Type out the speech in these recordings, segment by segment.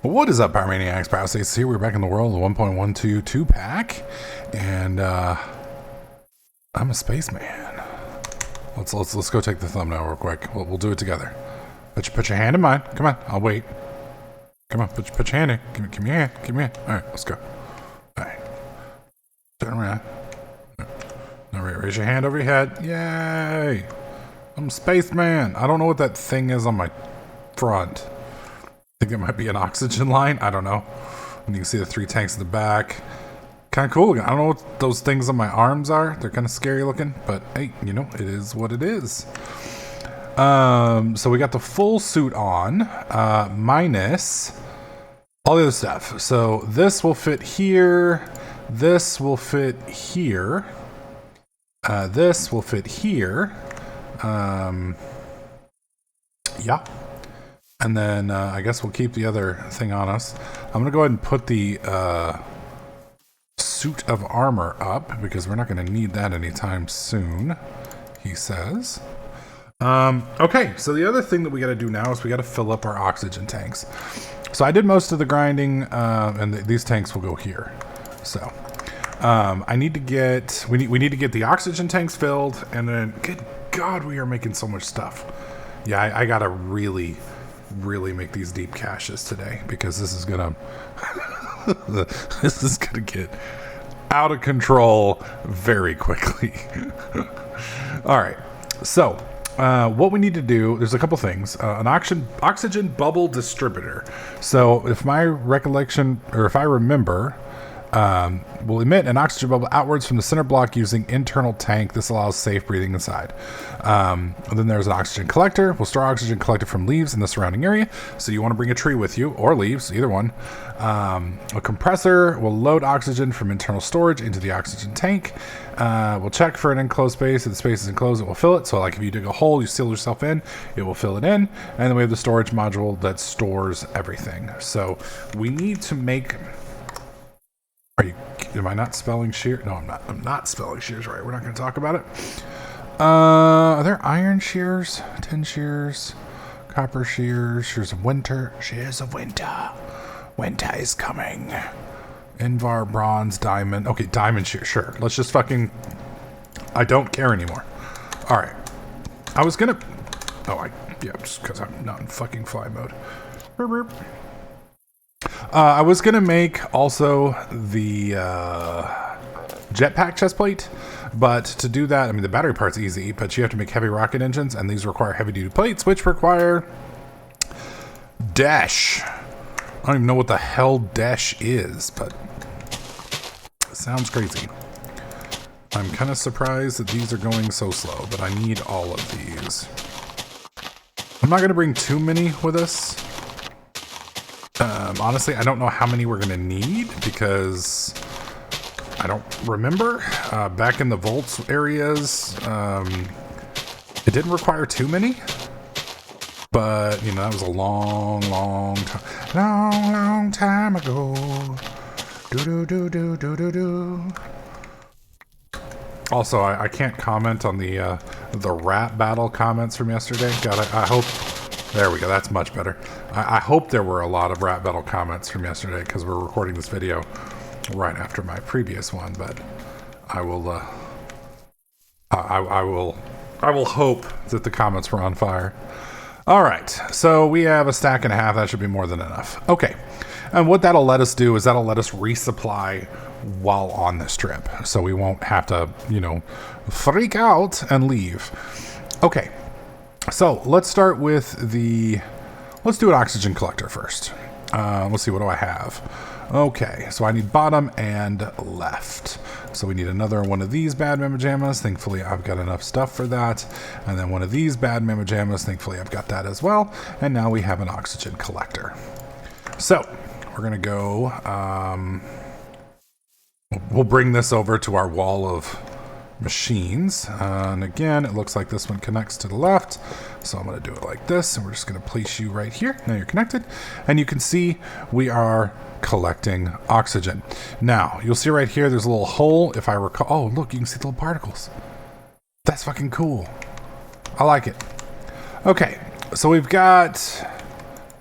What is up, Power Maniacs? Power Stasis here. We're back in the world of the 1.12 2-pack, and I'm a spaceman. Let's go take the thumbnail real quick. We'll do it together. Put your hand in mine. Come on, I'll wait. Come on, put your hand in. Give me your hand. Give me your hand. All right, let's go. All right, turn around. All right, raise your hand over your head. Yay! I'm a spaceman. I don't know what that thing is on my front. I think it might be an oxygen line. I don't know. And you can see the 3 tanks in the back. Kind of cool. I don't know what those things on my arms are. They're kind of scary looking, but hey, you know, it is what it is. So we got the full suit on, minus all the other stuff. So this will fit here. This will fit here. This will fit here. Yeah. And then I guess we'll keep the other thing on us. I'm going to go ahead and put the suit of armor up because we're not going to need that anytime soon, he says. Okay, so the other thing that we got to do now is we got to fill up our oxygen tanks. So I did most of the grinding, and these tanks will go here. So I need to get, we need to get the oxygen tanks filled, and then, good God, we are making so much stuff. Yeah, I got to really make these deep caches today because this is gonna get out of control very quickly. All right, so what we need to do, there's a couple things. An oxygen bubble distributor. So if my recollection, or if I remember, will emit an oxygen bubble outwards from the center block using internal tank. This allows safe breathing inside. And then there's an oxygen collector. We'll store oxygen collected from leaves in the surrounding area. So you want to bring a tree with you, or leaves, either one. A compressor will load oxygen from internal storage into the oxygen tank. We'll check for an enclosed space. If the space is enclosed, it will fill it. So like if you dig a hole, you seal yourself in, it will fill it in. And then we have the storage module that stores everything. So we need to make... Am I not spelling shear? No, I'm not. I'm not spelling shears right. We're not going to talk about it. Are there iron shears? Tin shears? Copper shears? Shears of winter? Shears of winter. Winter is coming. Invar, bronze, diamond. Okay, diamond shears. Sure. Let's just fucking... I don't care anymore. All right. I was going to... Yeah, just because I'm not in fucking fly mode. Burp, burp. I was going to make also the jetpack chestplate, but to do that, I mean, the battery part's easy, but you have to make heavy rocket engines, and these require heavy-duty plates, which require dash. I don't even know what the hell dash is, but it sounds crazy. I'm kind of surprised that these are going so slow, but I need all of these. I'm not going to bring too many with us. Honestly, I don't know how many we're going to need because I don't remember. Back in the vaults areas, it didn't require too many. But, you know, that was a long time ago. Also, I can't comment on the rap battle comments from yesterday. God, I hope... There we go. That's much better. I hope there were a lot of rap battle comments from yesterday because we're recording this video right after my previous one. But I will, I will hope that the comments were on fire. All right. So we have a stack and a half. That should be more than enough. Okay. And what that'll let us do is that'll let us resupply while on this trip, so we won't have to, you know, freak out and leave. Okay. So let's start with let's do an oxygen collector first. Let's see, what do I have? Okay, so I need bottom and left. So we need another one of these bad mamma jammas. Thankfully, I've got enough stuff for that. And then one of these bad mamma jammas. Thankfully, I've got that as well. And now we have an oxygen collector. So we're going to go, we'll bring this over to our wall of machines, and again, it looks like this one connects to the left, so I'm going to do it like this, and we're just going to place you right here. Now you're connected, and you can see we are collecting oxygen. Now you'll see right here there's a little hole, if I recall. Oh look, you can see the little particles. That's fucking cool. I like it. Okay, so we've got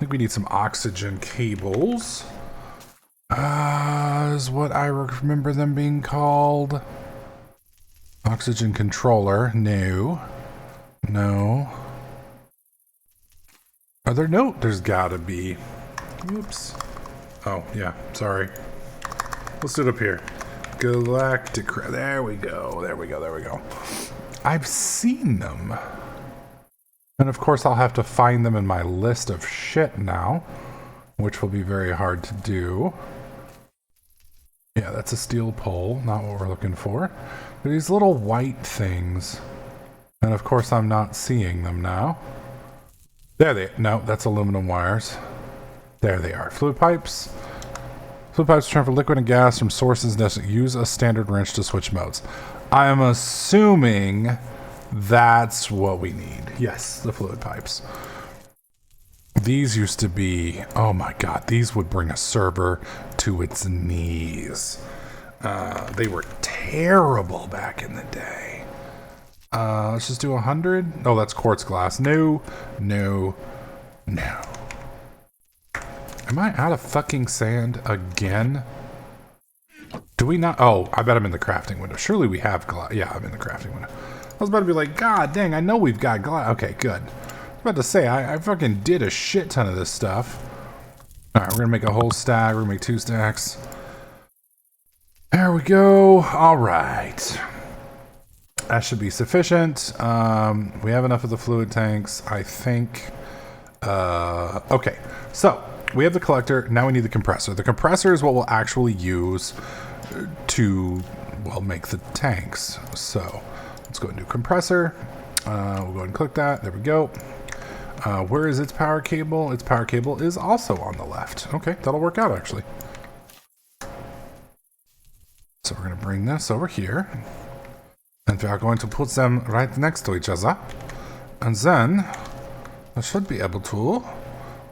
think we need some oxygen cables. Is what I remember them being called. Oxygen controller. No. No. Are there? No, there's gotta be. Oops. Oh, yeah. Sorry. Let's do it up here. Galactic. There we go. There we go. There we go. I've seen them. And of course, I'll have to find them in my list of shit now, which will be very hard to do. Yeah, that's a steel pole. Not what we're looking for. They're these little white things. And of course, I'm not seeing them now. There they... No, that's aluminum wires. There they are. Fluid pipes. Fluid pipes transfer liquid and gas from sources that use a standard wrench to switch modes. I am assuming that's what we need. Yes, the fluid pipes. These used to be... Oh my god, these would bring a server to its knees. They were terrible back in the day. Let's just do 100. Oh, that's quartz glass. No, no, no. Am I out of fucking sand again? Do we not? Oh, I bet I'm in the crafting window. Surely we have glass. Yeah, I'm in the crafting window. I was about to be like, God dang, I know we've got glass. Okay, good. I was about to say, I fucking did a shit ton of this stuff. Alright, we're gonna make a whole stack. We're gonna make 2 stacks. There we go. Alright. That should be sufficient. We have enough of the fluid tanks, I think. Okay, so we have the collector. Now we need the compressor. The compressor is what we'll actually use to, well, make the tanks. So let's go and do compressor. We'll go ahead and click that. There we go. Where is its power cable? Its power cable is also on the left. Okay, that'll work out actually. So we're going to bring this over here. And we are going to put them right next to each other. And then I should be able to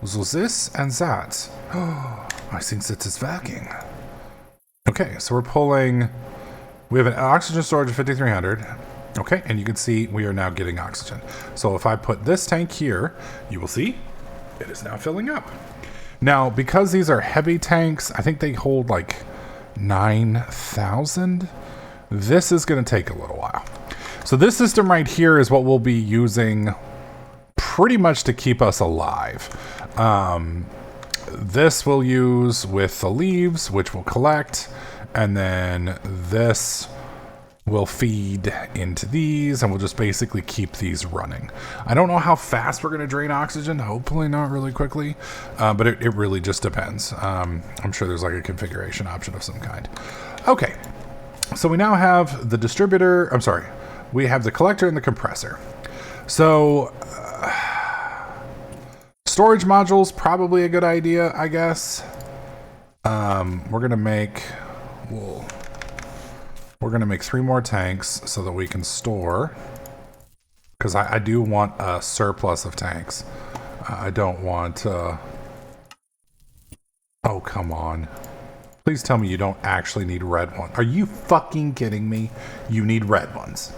do this and that. Oh, I think that is working. Okay, so we're pulling... We have an oxygen storage of 5,300. Okay, and you can see we are now getting oxygen. So if I put this tank here, you will see it is now filling up. Now, because these are heavy tanks, I think they hold like 9,000. This is going to take a little while. So this system right here is what we'll be using pretty much to keep us alive. This we'll use with the leaves, which we'll collect, and then this will feed into these, and we'll just basically keep these running. I don't know how fast we're going to drain oxygen. Hopefully not really quickly, but it really just depends. I'm sure there's like a configuration option of some kind. Okay, so we now have the distributor. I'm sorry. We have the collector and the compressor. So storage modules, probably a good idea, I guess. We're going to make... We're going to make 3 more tanks so that we can store. Because I do want a surplus of tanks. I don't want... Oh, come on. Please tell me you don't actually need red ones. Are you fucking kidding me? You need red ones.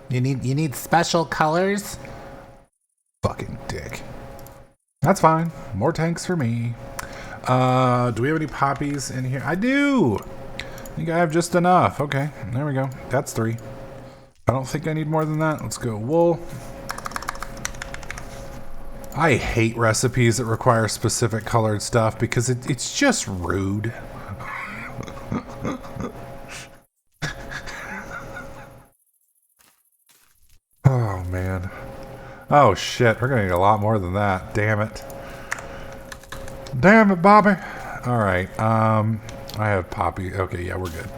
You need special colors? Fucking dick. That's fine. More tanks for me. Do we have any poppies in here? I do! I think I have just enough. Okay, there we go. That's 3. I don't think I need more than that. Let's go wool. I hate recipes that require specific colored stuff because it's just rude. Oh, man. Oh, shit. We're going to need a lot more than that. Damn it. Damn it, Bobby. All right. I have poppy. Okay, yeah, we're good.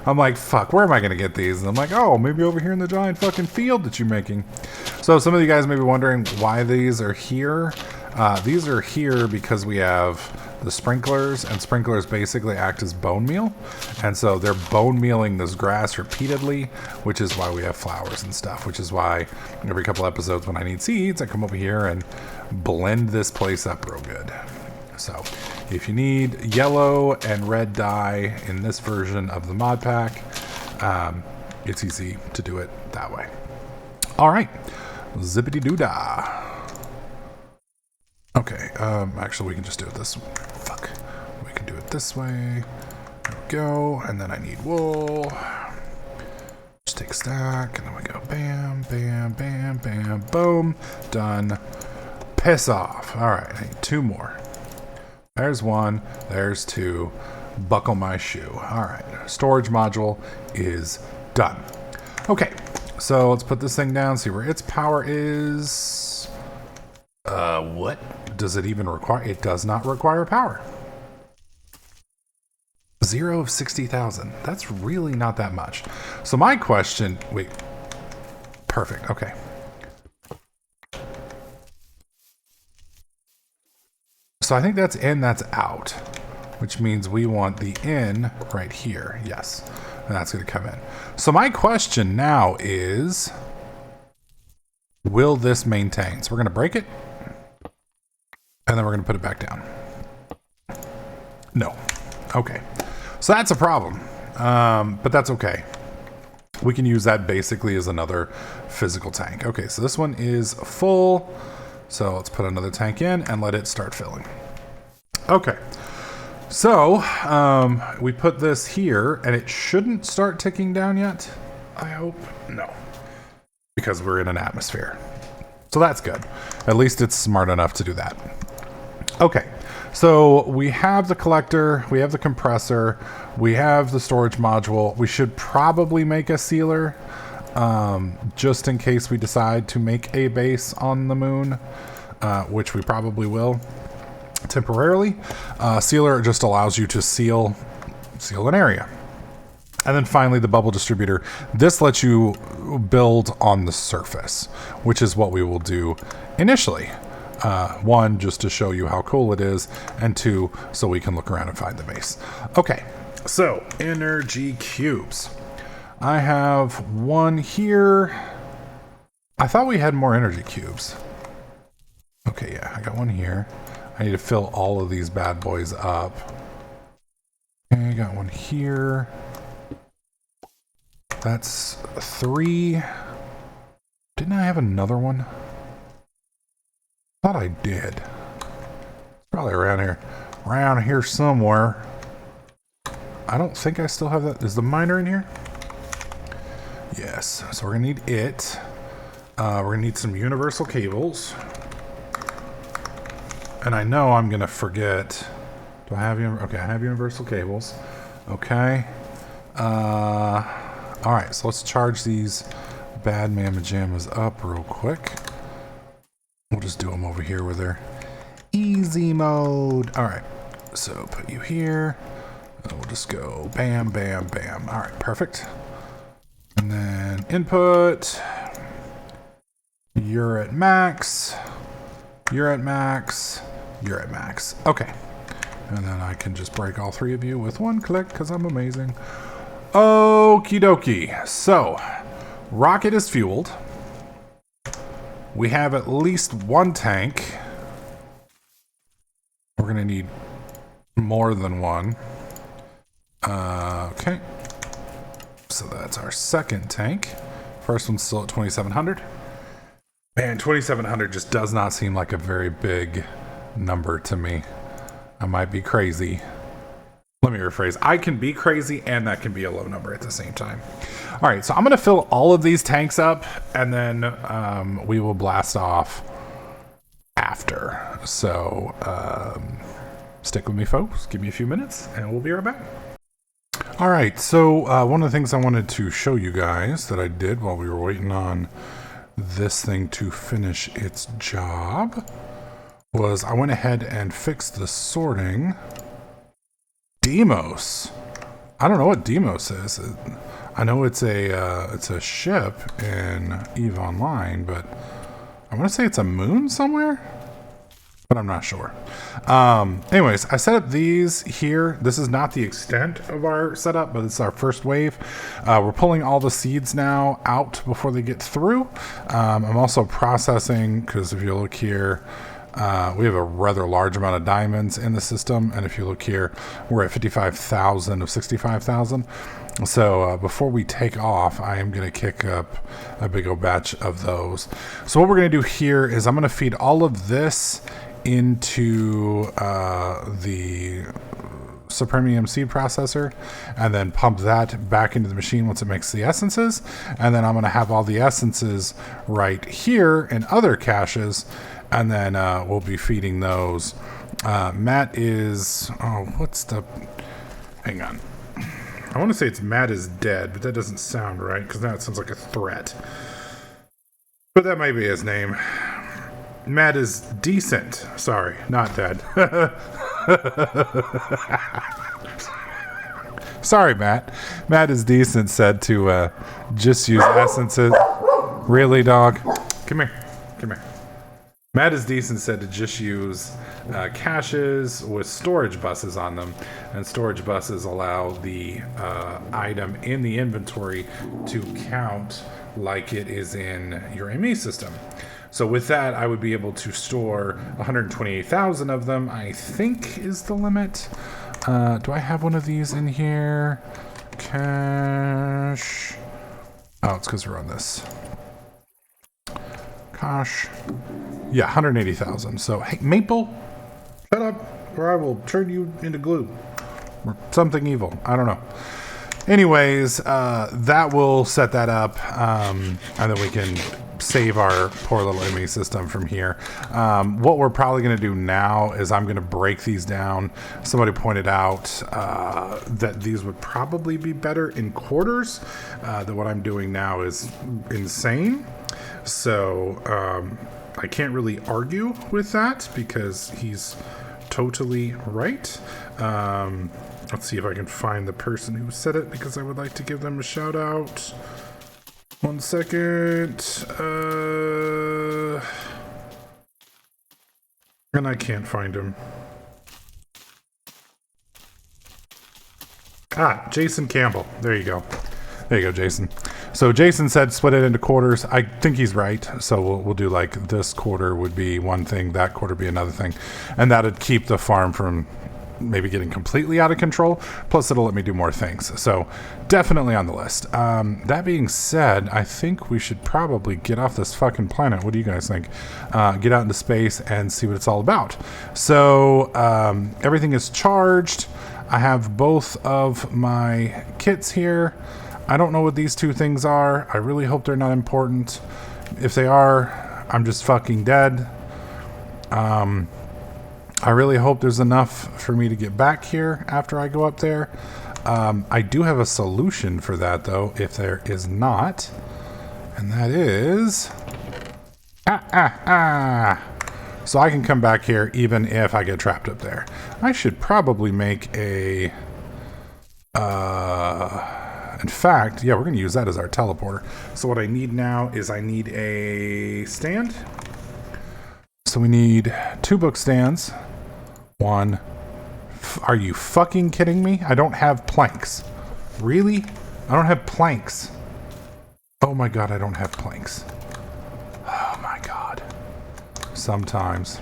I'm like, fuck, where am I going to get these? And I'm like, oh, maybe over here in the giant fucking field that you're making. So some of you guys may be wondering why these are here. These are here because we have the sprinklers, and sprinklers basically act as bone meal. And so they're bone mealing this grass repeatedly, which is why we have flowers and stuff, which is why every couple episodes when I need seeds, I come over here and blend this place up real good. So if you need yellow and red dye in this version of the mod pack, it's easy to do it that way. All right, zippity-doo-dah. Okay, actually we can just do it this way. Fuck. We can do it this way. There we go. And then I need wool. Just take a stack, and then we go bam, bam, bam, bam, boom. Done. Piss off. All right, I need 2 more. There's 1. There's 2. Buckle my shoe. All right, storage module is done. Okay, so let's put this thing down, see where its power is. What? Does it even require? It does not require power. 0 of 60,000. That's really not that much. So my question, wait, perfect, okay. So I think that's in, that's out, which means we want the in right here, yes, and that's gonna come in. So my question now is, will this maintain? So we're gonna break it, and then we're gonna put it back down. No, okay. So that's a problem, but that's okay. We can use that basically as another physical tank. Okay, so this one is full. So let's put another tank in and let it start filling. Okay, so we put this here and it shouldn't start ticking down yet, I hope. No, because we're in an atmosphere. So that's good. At least it's smart enough to do that. Okay. So we have the collector, we have the compressor, we have the storage module. We should probably make a sealer just in case we decide to make a base on the moon, which we probably will temporarily. Sealer just allows you to seal an area. And then finally the bubble distributor. This lets you build on the surface, which is what we will do initially. 1, just to show you how cool it is, and 2, so we can look around and find the base. Okay, so energy cubes. I have 1 here. I thought we had more energy cubes. Okay, yeah, I got 1 here. I need to fill all of these bad boys up. Okay, I got 1 here. That's 3. Didn't I have another one? Thought I did. It's probably around here. Around here somewhere. I don't think I still have that. Is the miner in here? Yes. So we're gonna need it. We're gonna need some universal cables. And I know I'm gonna forget. Do I have okay, I have universal cables. Okay. Alright, so let's charge these bad mamma jammas up real quick. We'll just do them over here with their easy mode. All right, so put you here. We'll just go bam, bam, bam. All right, perfect. And then input. You're at max. You're at max. You're at max. Okay. And then I can just break all 3 of you with 1 click because I'm amazing. Okie dokie. So, rocket is fueled. We have at least 1 tank. We're going to need more than 1. Okay. So that's our 2nd tank. First one's still at 2,700. Man, 2,700 just does not seem like a very big number to me. I might be crazy. Let me rephrase. I can be crazy and that can be a low number at the same time. All right, so I'm going to fill all of these tanks up and then we will blast off after. So stick with me, folks. Give me a few minutes and we'll be right back. All right, so one of the things I wanted to show you guys that I did while we were waiting on this thing to finish its job was I went ahead and fixed the sorting. Deimos. I don't know what Deimos is. I know it's a ship in EVE Online, but I want to say it's a moon somewhere, but I'm not sure. Anyways, I set up these here. This is not the extent of our setup, but it's our first wave. We're pulling all the seeds now out before they get through. I'm also processing, because if you look here, we have a rather large amount of diamonds in the system, and if you look here, we're at 55,000 of 65,000. So before we take off, I am going to kick up a big old batch of those. So what we're going to do here is I'm going to feed all of this into the Supremium seed processor, and then pump that back into the machine once it makes the essences. And then I'm going to have all the essences right here in other caches, and then we'll be feeding those. Matt is... Oh, what's the... Hang on. I want to say it's Matt is dead, but that doesn't sound right, because now it sounds like a threat. But that might be his name. Matt is decent. Sorry, not dead. Sorry, Matt. Matt is decent said to just use essences. Really, dog? Come here. Come here. Matt is decent said to just use caches with storage buses on them, and storage buses allow the item in the inventory to count like it is in your ME system. So with that, I would be able to store 128,000 of them, I think is the limit. Do I have one of these in here? Cache. Oh, it's because we're on this. Gosh. Yeah, 180,000. So, hey, Maple, shut up, or I will turn you into glue. Or something evil. I don't know. Anyways, that will set that up, and then we can save our poor little ME system from here. What we're probably going to do now is I'm going to break these down. Somebody pointed out that these would probably be better in quarters. That what I'm doing now is insane. So I can't really argue with that because he's totally right. Let's see if I can find the person who said it, because I would like to give them a shout out. 1 second. And I can't find him. Jason Campbell. There you go. There you go, Jason. So Jason said split it into quarters. I think he's right. So we'll do like this quarter would be one thing, that quarter be another thing. And that'd keep the farm from maybe getting completely out of control. Plus it'll let me do more things. So definitely on the list. That being said, I think we should probably get off this fucking planet. What do you guys think? Get out into space and see what it's all about. So everything is charged. I have both of my kits here. I don't know what these two things are. I really hope they're not important. If they are, I'm just fucking dead. I really hope there's enough for me to get back here after I go up there. I do have a solution for that, though, if there is not. And that is... So I can come back here even if I get trapped up there. I should probably make a... In fact, yeah, we're going to use that as our teleporter. So what I need now is I need a stand. So we need 2 book stands. 1. Are you fucking kidding me? I don't have planks. Really? I don't have planks. Oh my god, I don't have planks. Oh my god. Sometimes.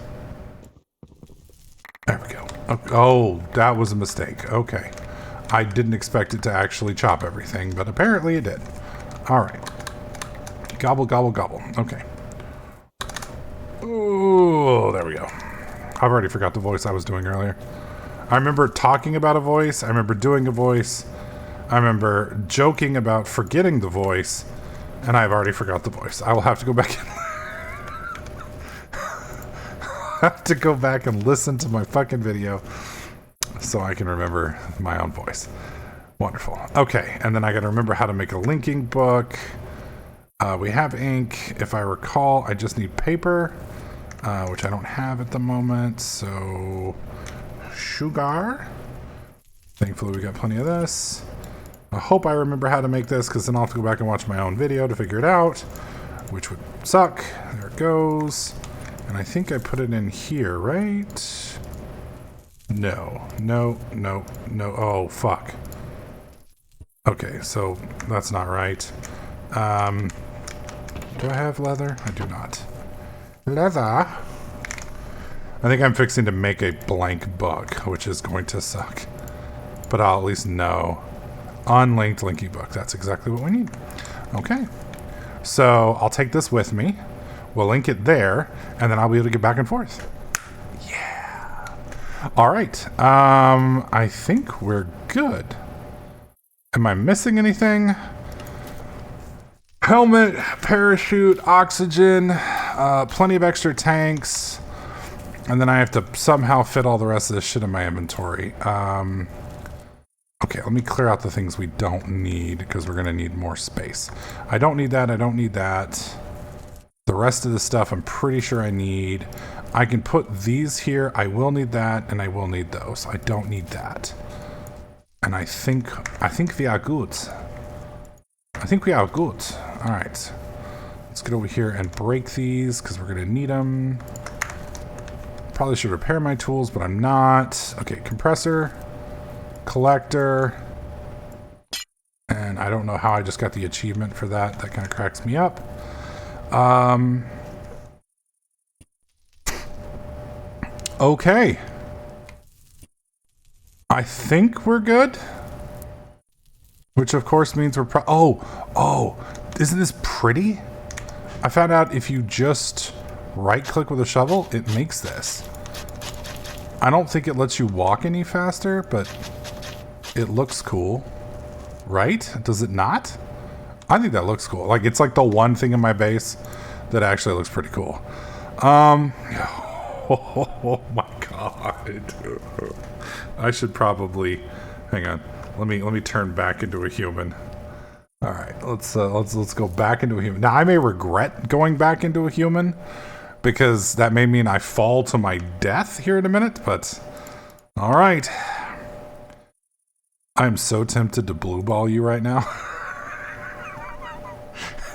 There we go. Oh, that was a mistake. Okay. I didn't expect it to actually chop everything, but apparently it did. Alright. Gobble, gobble, gobble. Okay. Oh, there we go. I've already forgot the voice I was doing earlier. I remember talking about a voice. I remember doing a voice. I remember joking about forgetting the voice. And I've already forgot the voice. I will have to go back and... have to go back and listen to my fucking video so I can remember my own voice. Wonderful. Okay, and then I got to remember how to make a linking book. We have ink. If I recall, I just need paper, which I don't have at the moment. So, sugar. Thankfully, we got plenty of this. I hope I remember how to make this, because then I'll have to go back and watch my own video to figure it out, which would suck. There it goes. And I think I put it in here, right? No. Oh, fuck. Okay, so that's not right. Do I have leather? I do not. Leather. I think I'm fixing to make a blank book, which is going to suck. But I'll at least know. Unlinked linking book. That's exactly what we need. Okay. So I'll take this with me. We'll link it there, and then I'll be able to get back and forth. All right. I think we're good. Am I missing anything? Helmet, parachute, oxygen, plenty of extra tanks, and then I have to somehow fit all the rest of this shit in my inventory. Okay, let me clear out the things we don't need because we're going to need more space. I don't need that. I don't need that. The rest of the stuff I'm pretty sure I need. I can put these here. I will need that, and I will need those. I don't need that. And I think we are good. I think we are good. All right. Let's get over here and break these because we're going to need them. Probably should repair my tools, but I'm not. Okay, compressor, collector. And I don't know how I just got the achievement for that. That kind of cracks me up. Okay. I think we're good. Which of course means we're isn't this pretty? I found out if you just right click with a shovel, it makes this. I don't think it lets you walk any faster, but it looks cool. Right? Does it not? I think that looks cool. Like, it's like the one thing in my base that actually looks pretty cool. Oh my god. I should probably hang on. Let me turn back into a human. All right, let's go back into a human. Now I may regret going back into a human because that may mean I fall to my death here in a minute, but all right. I'm so tempted to blue ball you right now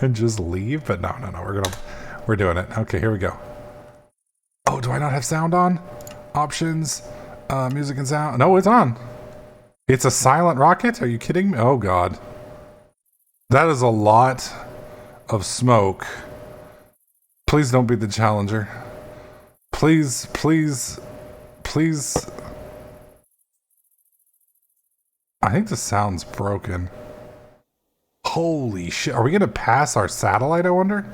and just leave, but no, we're doing it. Okay, here we go. Oh, do I not have sound on? Options, music and sound. No, it's on. It's a silent rocket? Are you kidding me? Oh god. That is a lot of smoke. Please don't be the Challenger. Please. I think the sound's broken. Holy shit. Are we gonna pass our satellite, I wonder?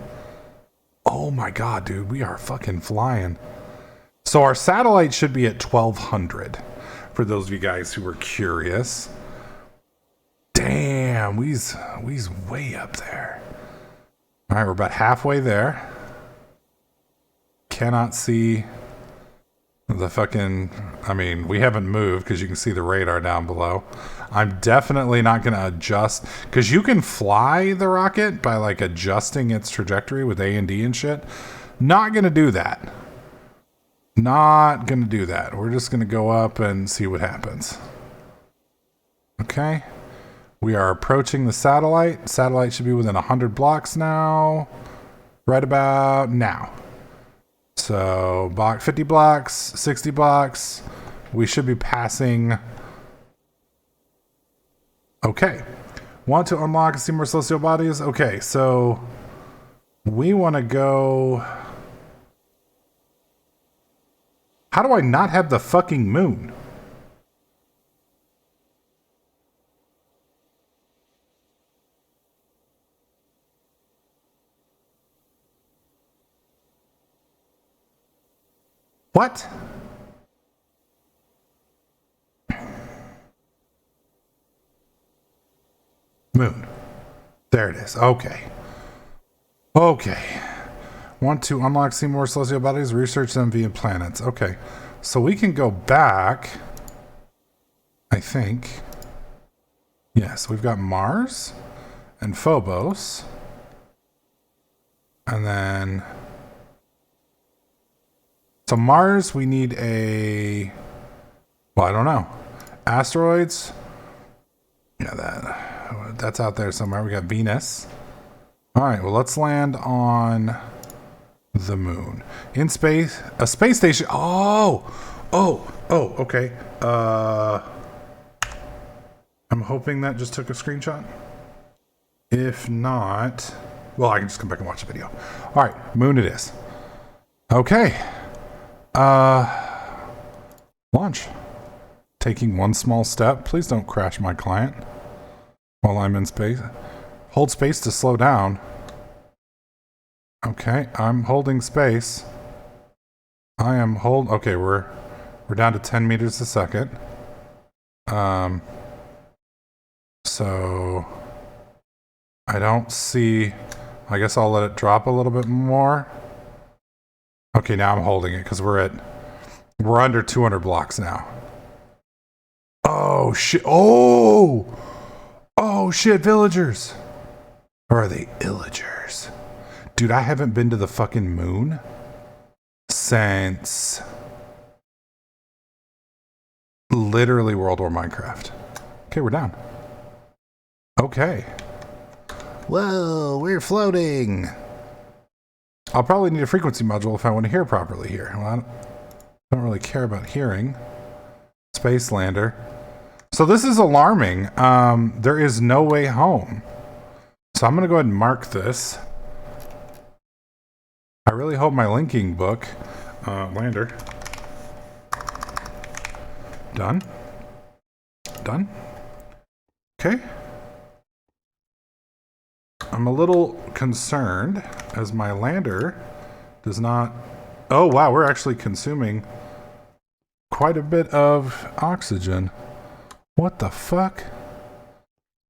Oh my god, dude. We are fucking flying. So our satellite should be at 1200. For those of you guys who were curious. Damn, we's way up there. All right, we're about halfway there. Cannot see the fucking... I mean, we haven't moved because you can see the radar down below. I'm definitely not going to adjust... Because you can fly the rocket by, like, adjusting its trajectory with A and D and shit. Not going to do that. Not going to do that. We're just going to go up and see what happens. Okay. We are approaching the satellite. Satellite should be within 100 blocks now. Right about now. So, 50 blocks, 60 blocks. We should be passing. Okay. Want to unlock and see more celestial bodies? Okay, so we want to go... How do I not have the fucking moon? What? Moon. There it is. Okay. Okay. Want to unlock, see more celestial bodies, research them via planets. Okay. So we can go back. I think. Yes, we've got Mars and Phobos. And then... So Mars, we need a... Well, I don't know. Asteroids. Yeah, that's out there somewhere. We got Venus. All right, well, let's land on the moon. In space, a space station. Oh, okay. I'm hoping that just took a screenshot. If not, well, I can just come back and watch the video. All right, moon it is. Okay. Launch. Taking one small step. Please don't crash my client while I'm in space. Hold space to slow down. Okay, I'm holding space. Okay, we're We're down to 10 meters a second. So I don't see, I guess I'll let it drop a little bit more. Okay, now I'm holding it because we're under 200 blocks now. Oh shit. Oh shit, villagers. Or are they illagers? Dude, I haven't been to the fucking moon since literally World War Minecraft. Okay, we're down. Okay. Whoa, we're floating. I'll probably need a frequency module if I want to hear properly here. Well, I don't really care about hearing. Space lander. So this is alarming. There is no way home. So I'm going to go ahead and mark this. I really hope my linking book, lander. Done. Done. Okay. I'm a little concerned as my lander does not... Oh, wow, we're actually consuming quite a bit of oxygen. What the fuck?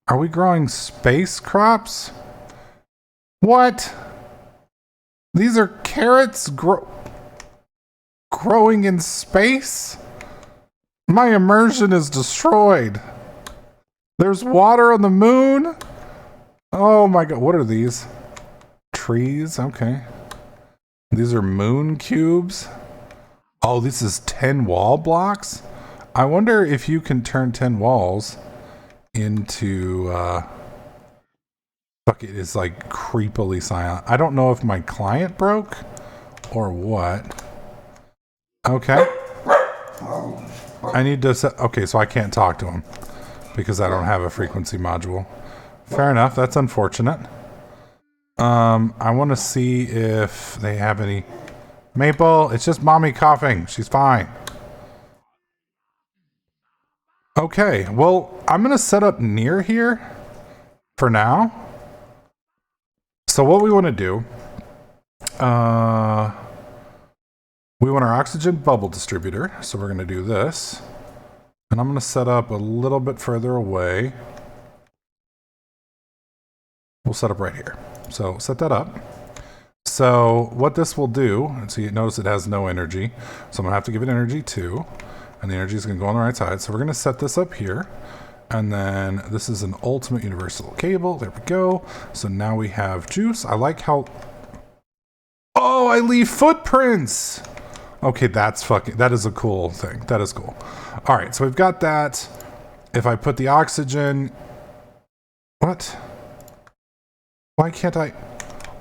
Are we growing space crops? What? These are carrots growing in space? My immersion is destroyed. There's water on the moon? Oh my god, what are these? Trees, okay. These are moon cubes. Oh, this is 10 wall blocks? I wonder if you can turn 10 walls into, fuck, it is like creepily silent. I don't know if my client broke or what. Okay. I need to set, okay, so I can't talk to him because I don't have a frequency module. Fair enough, that's unfortunate. I want to see if they have any... Maple, it's just mommy coughing. She's fine. Okay, well, I'm going to set up near here for now. So what we want to do... we want our oxygen bubble distributor, so we're going to do this. And I'm going to set up a little bit further away. We'll set up right here. So set that up. So what this will do, see, notice it has no energy. So I'm going to have to give it energy too. And the energy is going to go on the right side. So we're going to set this up here. And then this is an ultimate universal cable. There we go. So now we have juice. I like how... Oh, I leave footprints! Okay, that's fucking... That is a cool thing. That is cool. All right, so we've got that. If I put the oxygen... What? Why can't I...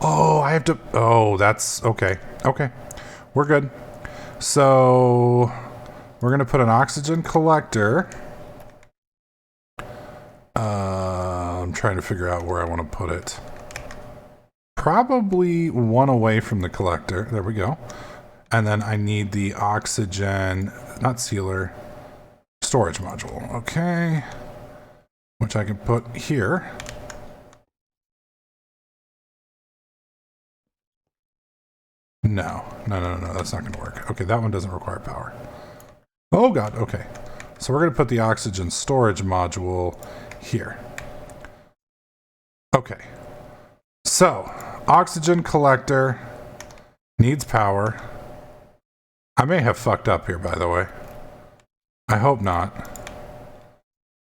Oh, I have to... Oh, that's... Okay. Okay. We're good. So... We're going to put an oxygen collector. I'm trying to figure out where I want to put it. Probably one away from the collector. There we go. And then I need the oxygen... Not sealer. Storage module. Okay. Which I can put here. No, that's not going to work. Okay, that one doesn't require power. Oh god, okay. So we're going to put the oxygen storage module here. Okay. So, oxygen collector needs power. I may have fucked up here, by the way. I hope not.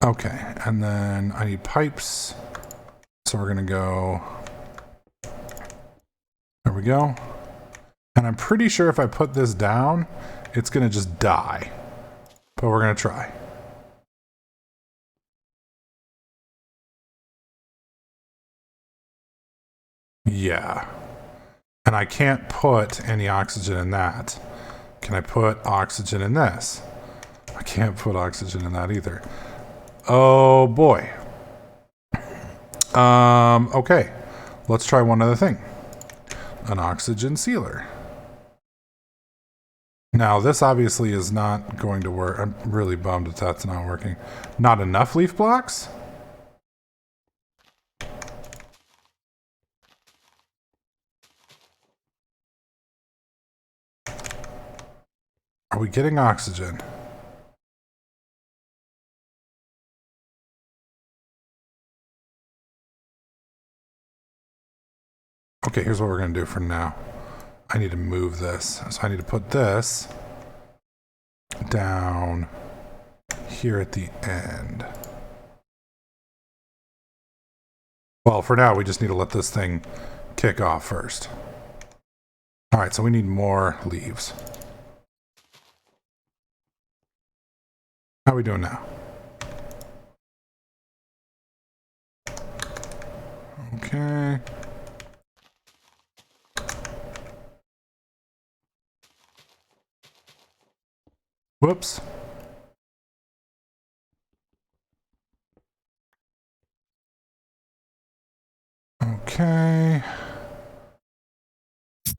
Okay, and then I need pipes. So we're going to go... There we go. And I'm pretty sure if I put this down, it's going to just die. But we're going to try. Yeah. And I can't put any oxygen in that. Can I put oxygen in this? I can't put oxygen in that either. Oh boy. Okay. Let's try one other thing. An oxygen sealer. Now, this obviously is not going to work. I'm really bummed that that's not working. Not enough leaf blocks? Are we getting oxygen? Okay, here's what we're going to do for now. I need to move this. So I need to put this down here at the end. Well, for now, we just need to let this thing kick off first. All right, so we need more leaves. How are we doing now? Okay. Whoops. Okay.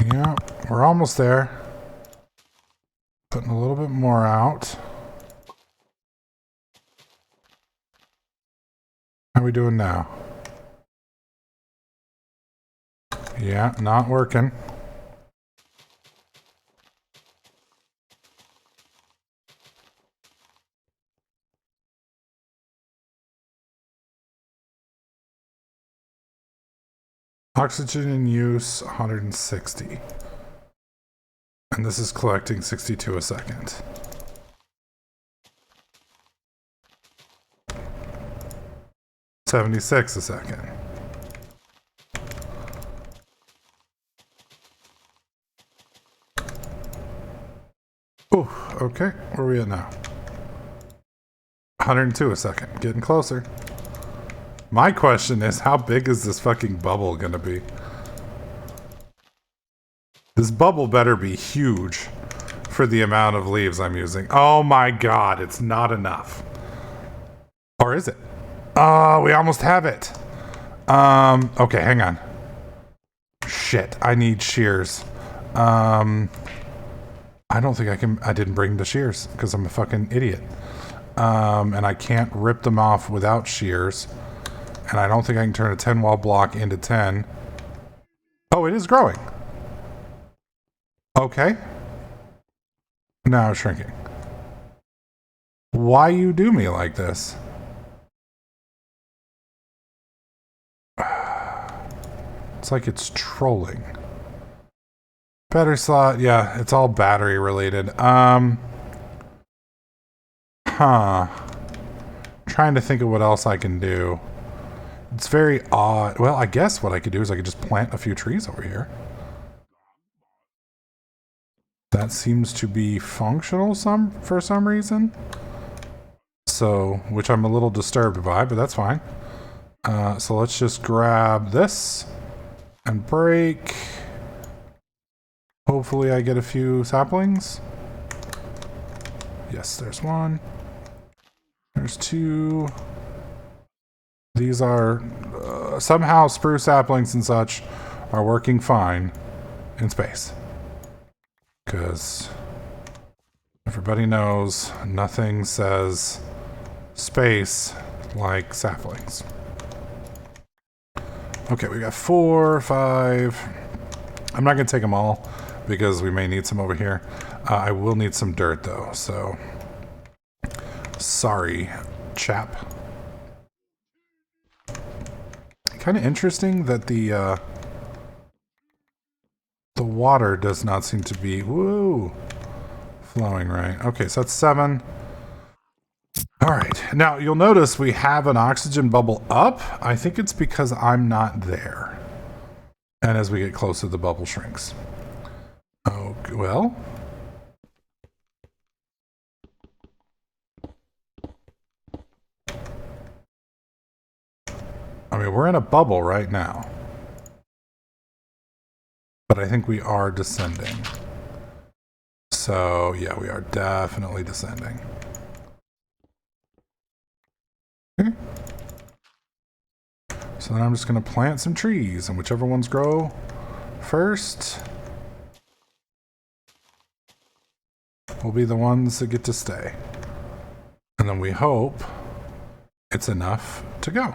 Yeah, we're almost there. Putting a little bit more out. How are we doing now? Yeah, not working. Oxygen in use, 160. And this is collecting 62 a second. $76 a second. Ooh, okay. Where are we at now? 102 a second. Getting closer. My question is, how big is this fucking bubble gonna be? This bubble better be huge for the amount of leaves I'm using. Oh my god, it's not enough. Or is it? Oh, we almost have it. Okay, hang on. Shit, I need shears. I don't think I can. I didn't bring the shears because I'm a fucking idiot. And I can't rip them off without shears. And I don't think I can turn a 10 wall block into 10. Oh, it is growing. Okay. Now it's shrinking. Why you do me like this? It's like it's trolling. Battery slot, yeah, it's all battery related. Trying to think of what else I can do. It's very odd. Well, I guess what I could do is I could just plant a few trees over here. That seems to be functional for some reason. So, which I'm a little disturbed by, but that's fine. So let's just grab this and break. Hopefully I get a few saplings. Yes, there's one. There's two. These are somehow spruce saplings and such are working fine in space. Because everybody knows nothing says space like saplings. Okay, we got 4, 5. I'm not going to take them all because we may need some over here. I will need some dirt though, so sorry, chap. Kind of interesting that the water does not seem to be flowing right. Okay, so that's 7. All right, now you'll notice we have an oxygen bubble up. I think it's because I'm not there. And as we get closer, the bubble shrinks. Oh, well. I mean, we're in a bubble right now. But I think we are descending. So, yeah, we are definitely descending. Okay. So then I'm just going to plant some trees, and whichever ones grow first will be the ones that get to stay. And then we hope it's enough to go.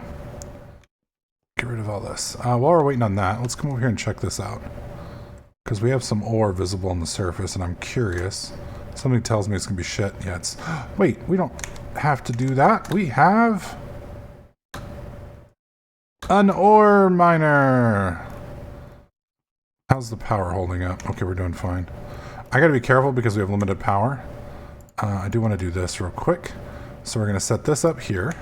Get rid of all this. While we're waiting on that, let's come over here and check this out. Because we have some ore visible on the surface, and I'm curious Something tells me it's going to be shit. Yeah, it's... Wait, we don't have to do that. We have... an ore miner. How's the power holding up? Okay, we're doing fine. I got to be careful because we have limited power. I do want to do this real quick. So we're going to set this up here.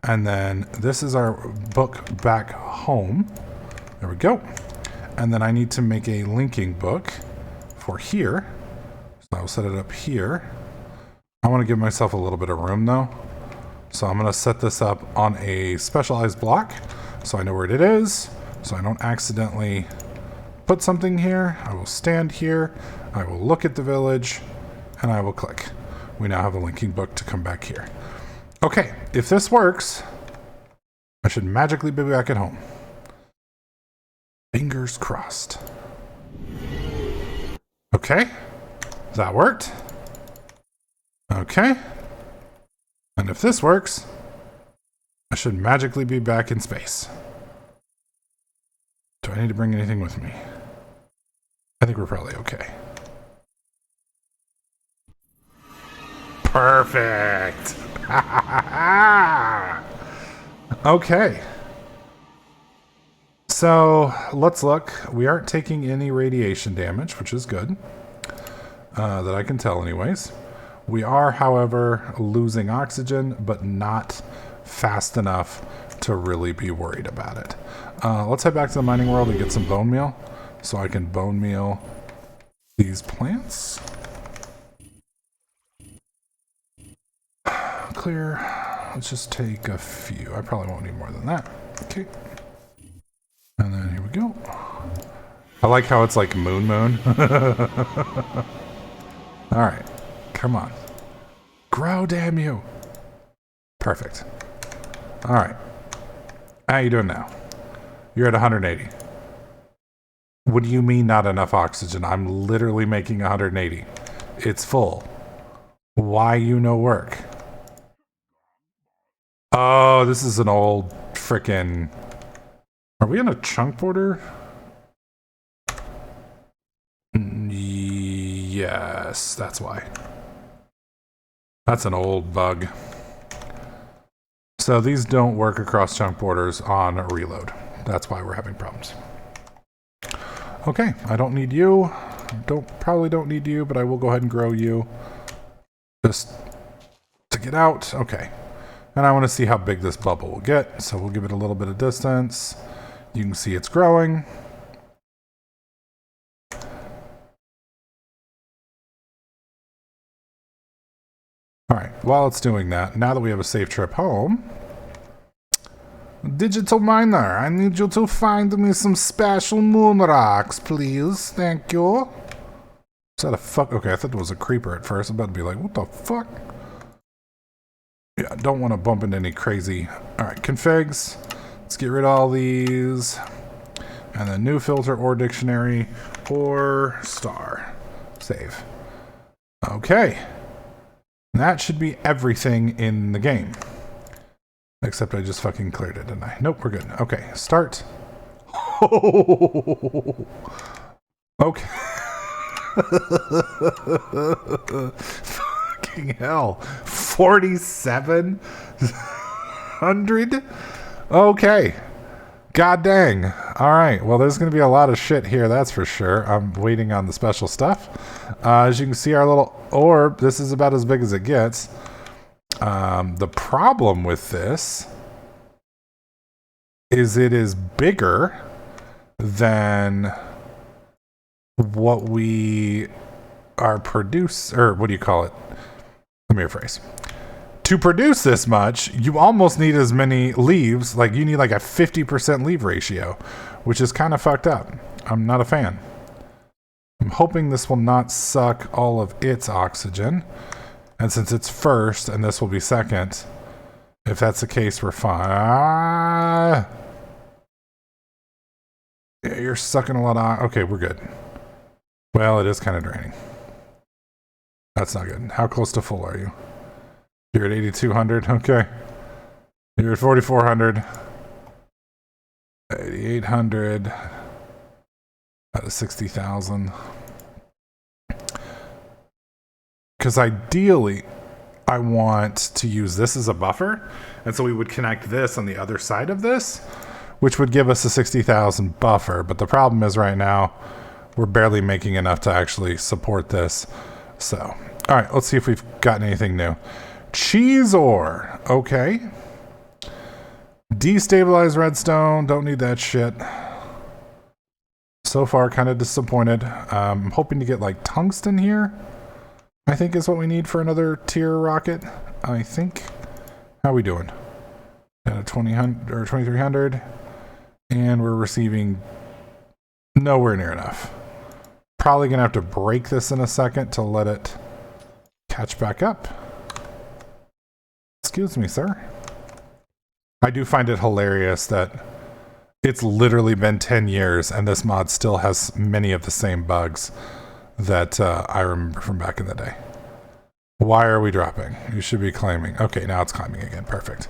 And then this is our book back home. There we go. And then I need to make a linking book for here. So I'll set it up here. I want to give myself a little bit of room though. So I'm going to set this up on a specialized block so I know where it is, so I don't accidentally put something here. I will stand here, I will look at the village, and I will click. We now have a linking book to come back here. Okay, if this works, I should magically be back at home. Fingers crossed. Okay, that worked. Okay. And if this works, I should magically be back in space. Do I need to bring anything with me? I think we're probably okay. Perfect! Okay. So, let's look. We aren't taking any radiation damage, which is good. That I can tell anyways. We are, however, losing oxygen, but not fast enough to really be worried about it. Let's head back to the mining world and get some bone meal so I can bone meal these plants. Clear. Let's just take a few. I probably won't need more than that. Okay. And then here we go. I like how it's like moon. All right. Come on. Grow, damn you. Perfect. All right. How you doing now? You're at 180. What do you mean not enough oxygen? I'm literally making 180. It's full. Why you no work? Oh, this is an old frickin'... Are we on a chunk border? Yes, that's why. That's an old bug. So these don't work across chunk borders on reload. That's why we're having problems. Okay, I don't need you. Probably don't need you, but I will go ahead and grow you. Just to get out. Okay. And I want to see how big this bubble will get. So we'll give it a little bit of distance. You can see it's growing. Alright, while it's doing that, now that we have a safe trip home, Digital Miner, I need you to find me some special moon rocks, please. Thank you. Is that a fuck? Okay, I thought it was a creeper at first. I'm about to be like, what the fuck? Yeah, don't want to bump into any crazy... Alright, configs. Let's get rid of all these. And then new filter or dictionary or star. Save. Okay. That should be everything in the game. Except I just fucking cleared it, didn't I? Nope, we're good. Okay, start. Okay. Fucking hell. 4,700? Okay. God dang. Alright, well there's going to be a lot of shit here, that's for sure. I'm waiting on the special stuff. As you can see, our little orb, this is about as big as it gets. The problem with this is it is bigger than what we are or what do you call it? Let me rephrase. To produce this much, you almost need as many leaves, like you need like a 50% leave ratio, which is kind of fucked up. I'm not a fan. I'm hoping this will not suck all of its oxygen. And since it's first and this will be second, if that's the case, we're fine. Yeah, you're sucking a lot of... Okay, we're good. Well, it is kind of draining. That's not good. How close to full are you? You're at 8,200. Okay. You're at 4,400. 8,800. Out of 60,000. Because ideally, I want to use this as a buffer. And so we would connect this on the other side of this, which would give us a 60,000 buffer. But the problem is right now, we're barely making enough to actually support this. So, all right, let's see if we've gotten anything new. Cheese ore. Okay. Destabilized redstone. Don't need that shit. So far, kind of disappointed. I'm hoping to get like tungsten here. I think is what we need for another tier rocket. I think. How are we doing? At a 2000 or 2300, and we're receiving nowhere near enough. Probably gonna have to break this in a second to let it catch back up. Excuse me, sir. I do find it hilarious that it's literally been 10 years and this mod still has many of the same bugs that I remember from back in the day. Why are we dropping? You should be climbing. Okay, now it's climbing again. Perfect.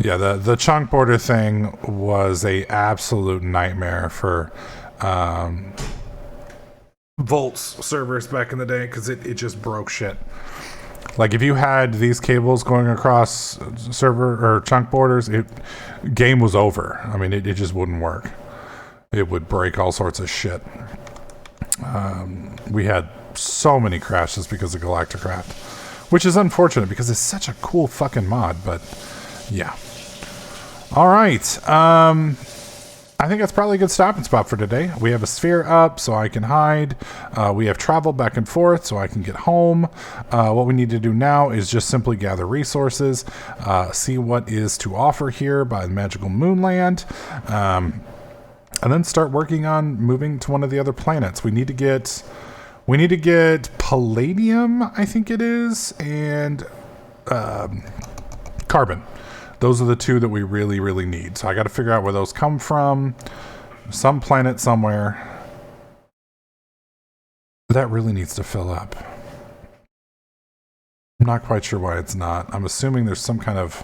Yeah, the chunk border thing was a absolute nightmare for Volt's servers back in the day because it just broke shit. Like if you had these cables going across server or chunk borders, game was over. I mean, it just wouldn't work. It would break all sorts of shit. We had so many crashes because of Galacticraft, which is unfortunate because it's such a cool fucking mod, but yeah. All right. I think that's probably a good stopping spot for today. We have a sphere up so I can hide. We have travel back and forth so I can get home. What we need to do now is just simply gather resources, see what is to offer here by the magical Moonland, and then start working on moving to one of the other planets. We need to get palladium, I think it is, and carbon. Those are the two that we really, really need. So I got to figure out where those come from. Some planet somewhere. That really needs to fill up. I'm not quite sure why it's not. I'm assuming there's some kind of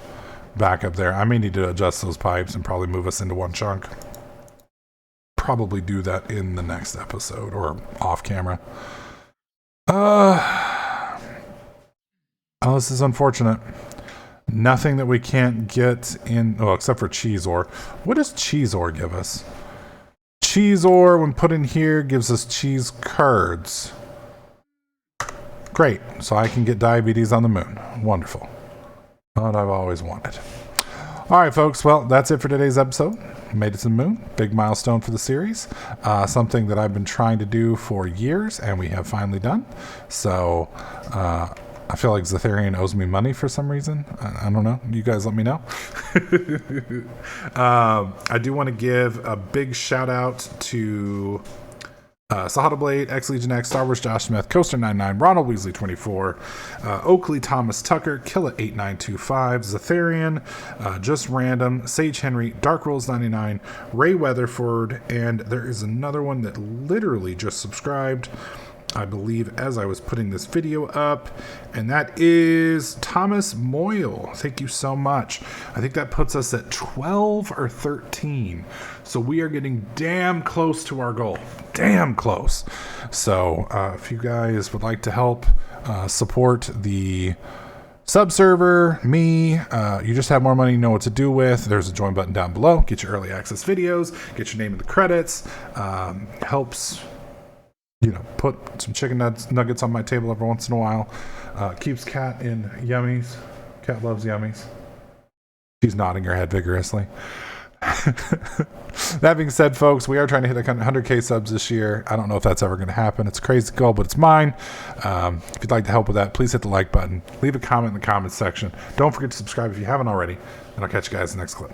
backup there. I may need to adjust those pipes and probably move us into one chunk. Probably do that in the next episode or off camera. Oh, this is unfortunate. Nothing that we can't get in, except for cheese ore. What does cheese ore give us? Cheese ore, when put in here, gives us cheese curds. Great. So I can get diabetes on the moon. Wonderful. What I've always wanted. All right, folks. Well, that's it for today's episode. Made it to the moon. Big milestone for the series. Something that I've been trying to do for years, and we have finally done. So, I feel like Zetharian owes me money for some reason. I don't know. You guys let me know. I do want to give a big shout out to Sahada Blade, X Legion X, Star Wars Josh Smith, Coaster99, Ronald Weasley 24, Oakley Thomas Tucker, Killit8925, Zetharian, Just Random, Sage Henry, Dark Rules 99, Ray Weatherford, and there is another one that literally just subscribed, I believe, as I was putting this video up, and that is Thomas Moyle. Thank you so much. I think that puts us at 12 or 13. So we are getting damn close to our goal. Damn close. So if you guys would like to help support the subserver, me, you just have more money you know what to do with. There's a join button down below. Get your early access videos. Get your name in the credits. Helps, put some chicken nuggets on my table every once in a while. Keeps Kat in yummies. Kat loves yummies. She's nodding her head vigorously. That being said, folks, we are trying to hit 100k subs this year. I don't know if that's ever going to happen. It's a crazy goal, but it's mine. If you'd like to help with that, please hit the like button. Leave a comment in the comments section. Don't forget to subscribe if you haven't already. And I'll catch you guys in the next clip.